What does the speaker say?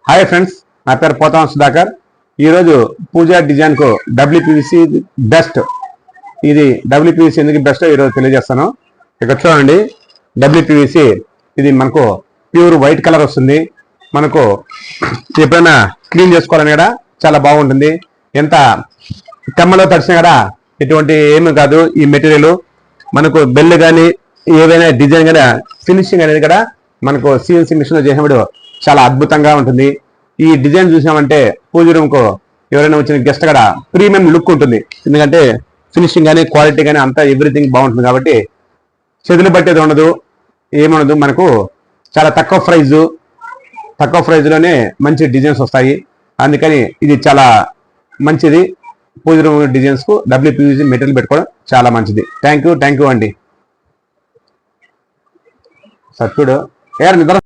Hi friends, నా పేరు పోతాం సుధాకర్. ఈరోజు పూజా డిజైన్కు డబ్ల్యూపీవీసీ బెస్ట్. ఇది డబ్ల్యూపీవీసీ ఎందుకు బెస్ట్ ఈరోజు తెలియజేస్తాను. ఇక్కడ చూడండి, డబ్ల్యూపీవీసీ ఇది మనకు ప్యూర్ వైట్ కలర్ వస్తుంది. మనకు ఎప్పుడైనా క్లీన్ చేసుకోవాలని కూడా చాలా బాగుంటుంది. ఎంత తెమ్మలో తడిసినా కూడా ఎటువంటి ఏమి కాదు. ఈ మెటీరియల్ మనకు బెల్ కానీ ఏవైనా డిజైన్ కానీ ఫినిషింగ్ అనేది కూడా మనకు సిఎన్సీ మిషన్ లో చేసినప్పుడు చాలా అద్భుతంగా ఉంటుంది. ఈ డిజైన్ చూసినామంటే పూజ రూమ్ కు ఎవరైనా వచ్చిన గెస్ట్ కూడా ప్రీమియం లుక్ ఉంటుంది. ఎందుకంటే ఫినిషింగ్ కానీ క్వాలిటీ కానీ అంతా ఎవ్రీథింగ్ బాగుంటుంది. కాబట్టి చెదులు పట్టేది ఉండదు, ఏముండదు. మనకు చాలా తక్కువ ప్రైజ్ లోనే మంచి డిజైన్స్ వస్తాయి. అందుకని ఇది చాలా మంచిది. పూజ రూమ్ డిజైన్స్ కు డబ్ల్యూపీవీసీ మెటీరియల్ పెట్టుకోవడం చాలా మంచిది. థ్యాంక్ యూ అండి. సత్యుడు నిద్ర